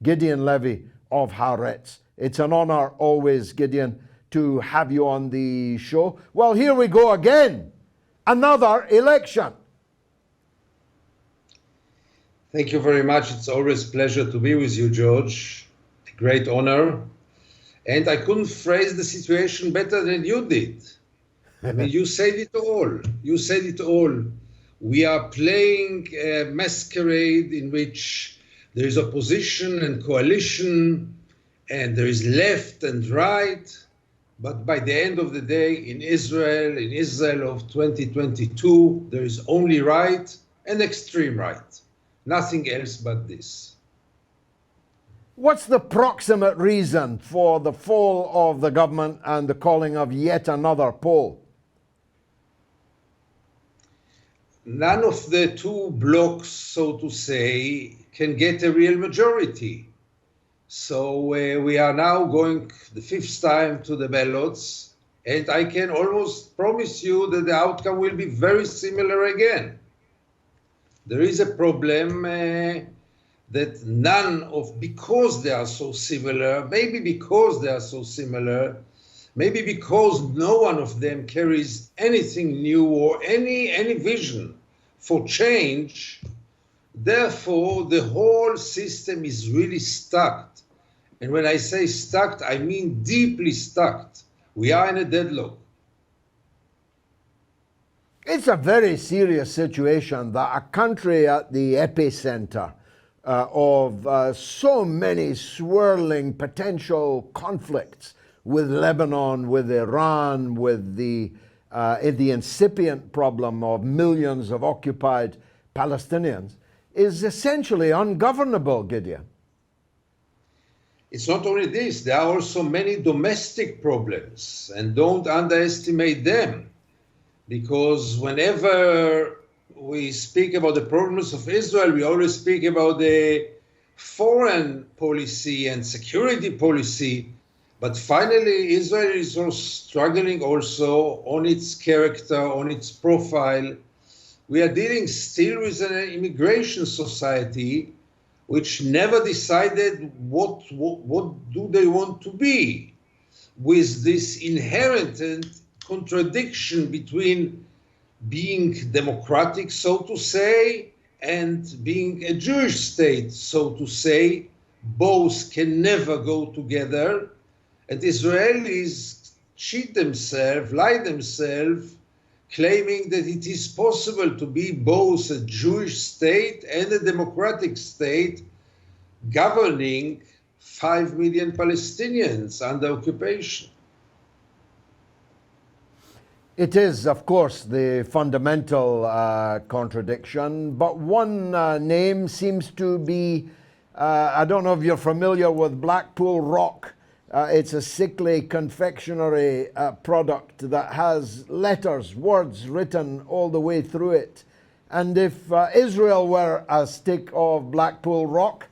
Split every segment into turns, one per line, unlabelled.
Gideon Levy of Haaretz. It's an honor always, Gideon, to have you on the show. Well, here we go again. Another election.
Thank you very much. It's always a pleasure to be with you, George. A great honor. And I couldn't phrase the situation better than you did. I mean, you said it all. You said it all. We are playing a masquerade in which there is opposition and coalition, and there is left and right. But by the end of the day, in Israel of 2022, there is only right and extreme right. Nothing else but this.
What's the proximate reason for the fall of the government and the calling of yet another poll?
None of the two blocs, so to say, can get a real majority. So we are now going the fifth time to the ballots, and I can almost promise you that the outcome will be very similar again. There is a problem that because they are so similar, maybe because no one of them carries anything new or any vision for change, therefore the whole system is really stuck. And when I say stuck, I mean deeply stuck. We are in a deadlock.
It's a very serious situation that a country at the epicenter of so many swirling potential conflicts with Lebanon, with Iran, with the incipient problem of millions of occupied Palestinians is essentially ungovernable, Gideon.
It's not only this, there are also many domestic problems, and don't underestimate them, because whenever we speak about the problems of Israel, we always speak about the foreign policy and security policy, but finally Israel is also struggling also on its character, on its profile. We are dealing still with an immigration society which never decided what do they want to be, with this inherent contradiction between being democratic, so to say, and being a Jewish state, so to say. Both can never go together. And Israelis lie themselves, claiming that it is possible to be both a Jewish state and a democratic state governing 5 million Palestinians under occupation.
It is, of course, the fundamental contradiction, but one name seems to be, I don't know if you're familiar with Blackpool Rock. It's a sickly confectionery product that has letters, words written all the way through it. And if Israel were a stick of Blackpool Rock,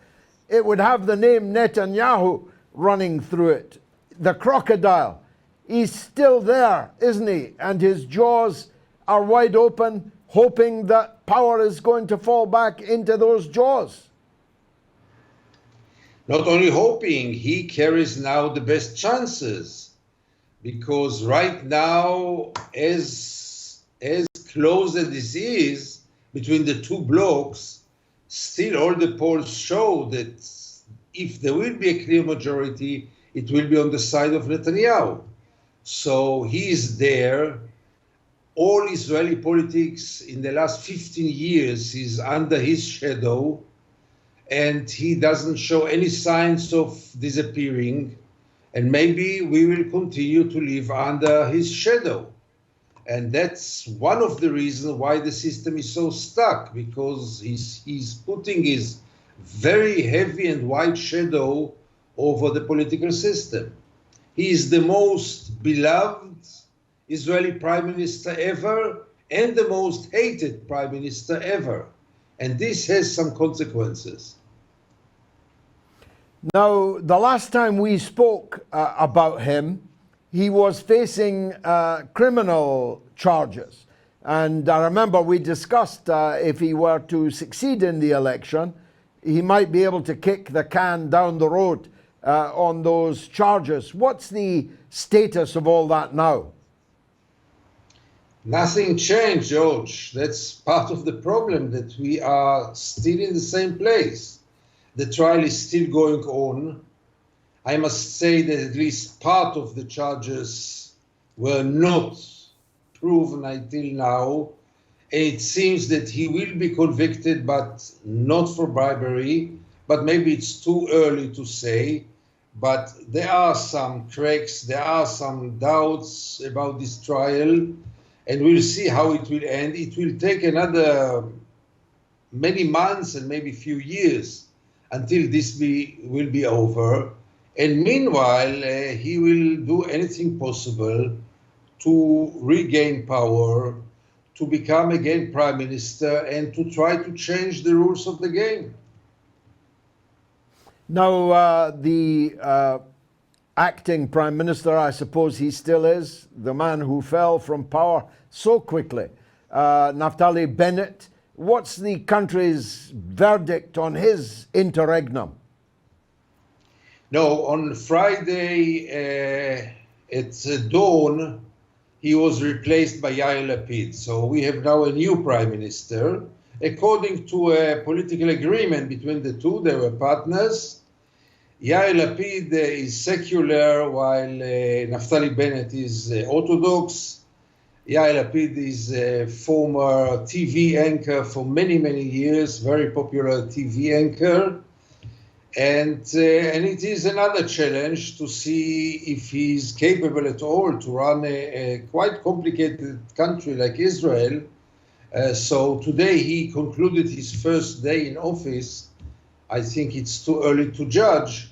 it would have the name Netanyahu running through it. The crocodile, he's still there, isn't he? And his jaws are wide open, hoping that power is going to fall back into those jaws.
Not only hoping, he carries now the best chances, because right now, as close as this is between the two blocs, still all the polls show that if there will be a clear majority, it will be on the side of Netanyahu. So he is there. All Israeli politics in the last 15 years is under his shadow, and he doesn't show any signs of disappearing, and maybe we will continue to live under his shadow. And that's one of the reasons why the system is so stuck, because he's putting his very heavy and wide shadow over the political system. He is the most beloved Israeli prime minister ever and the most hated prime minister ever. And this has some consequences.
Now, the last time we spoke about him, he was facing criminal charges. And I remember we discussed if he were to succeed in the election, he might be able to kick the can down the road on those charges. What's the status of all that now?
Nothing changed, George. That's part of the problem, that we are still in the same place. The trial is still going on. I must say that at least part of the charges were not proven until now. It seems that he will be convicted, but not for bribery. But maybe it's too early to say. But there are some cracks, there are some doubts about this trial, and we'll see how it will end. It will take another many months and maybe few years until this will be over. And meanwhile, he will do anything possible to regain power, to become again prime minister, and to try to change the rules of the game.
Now, the acting prime minister, I suppose he still is, the man who fell from power so quickly, Naftali Bennett, what's the country's verdict on his interregnum?
No, on Friday at dawn, he was replaced by Yair Lapid. So we have now a new prime minister. According to a political agreement between the two, they were partners. Yair Lapid is secular, while Naftali Bennett is Orthodox. Yair Lapid is a former TV anchor for many, many years, very popular TV anchor. And it is another challenge to see if he's capable at all to run a quite complicated country like Israel. So today he concluded his first day in office. I think it's too early to judge,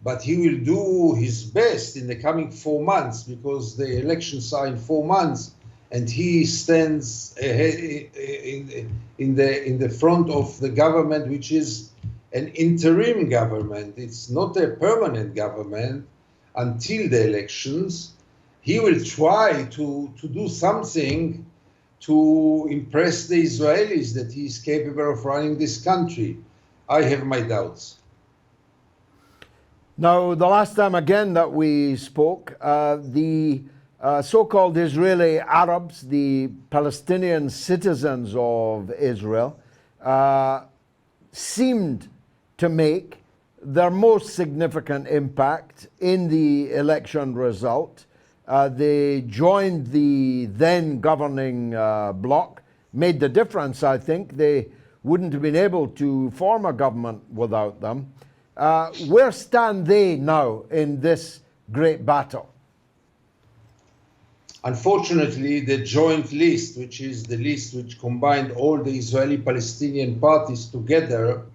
but he will do his best in the coming 4 months, because the elections are in 4 months, and he stands in the front of the government, which is an interim government. It's not a permanent government until the elections. He will try to do something to impress the Israelis that he is capable of running this country. I have my doubts.
Now, the last time again that we spoke, the so-called Israeli Arabs, the Palestinian citizens of Israel, seemed to make their most significant impact in the election result. They joined the then governing bloc, made the difference, I think. They wouldn't have been able to form a government without them. Where stand they now in this great battle?
Unfortunately, the joint list, which is the list which combined all the Israeli-Palestinian parties together,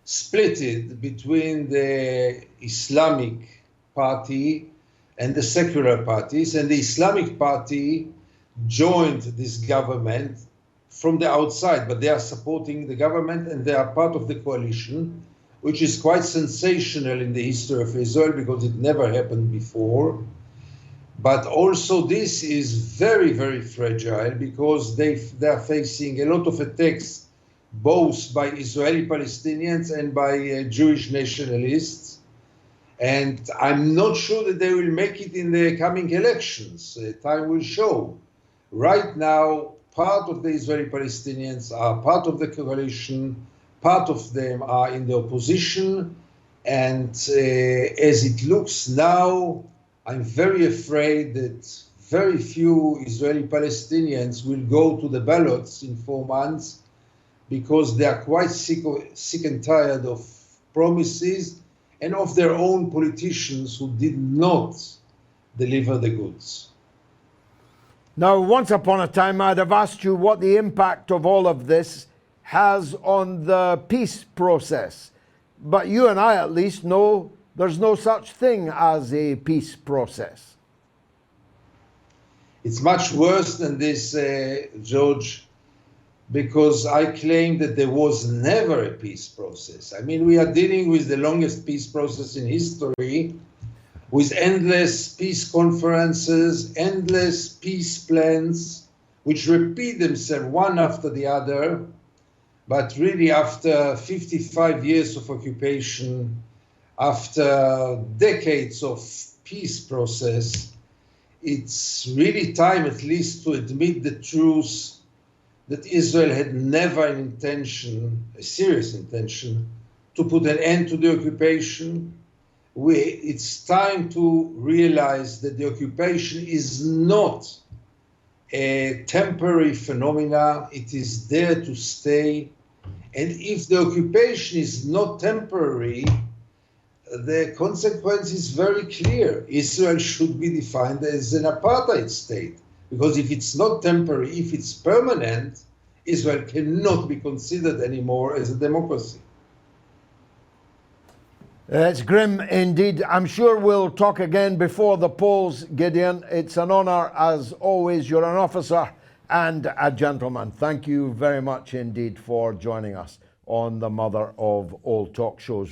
split it between the Islamic Party and the secular parties. And the Islamic Party joined this government from the outside, but they are supporting the government and they are part of the coalition, which is quite sensational in the history of Israel because it never happened before. But also this is very, very fragile because they are facing a lot of attacks both by Israeli Palestinians and by Jewish nationalists. And I'm not sure that they will make it in the coming elections. Time will show. Right now, part of the Israeli Palestinians are part of the coalition, part of them are in the opposition. And as it looks now, I'm very afraid that very few Israeli Palestinians will go to the ballots in 4 months because they are quite sick and tired of promises and of their own politicians who did not deliver the goods.
Now, once upon a time, I'd have asked you what the impact of all of this has on the peace process. But you and I at least know there's no such thing as a peace process.
It's much worse than this, George, because I claim that there was never a peace process. I mean, we are dealing with the longest peace process in history, with endless peace conferences, endless peace plans, which repeat themselves one after the other. But really, after 55 years of occupation, after decades of peace process, it's really time at least to admit the truth that Israel had never an intention, a serious intention, to put an end to the occupation. It's time to realize that the occupation is not a temporary phenomena. It is there to stay. And if the occupation is not temporary, the consequence is very clear. Israel should be defined as an apartheid state. Because if it's not temporary, if it's permanent, Israel cannot be considered anymore as a democracy.
It's grim indeed. I'm sure we'll talk again before the polls, Gideon. It's an honor, as always. You're an officer and a gentleman. Thank you very much indeed for joining us on the mother of all talk shows.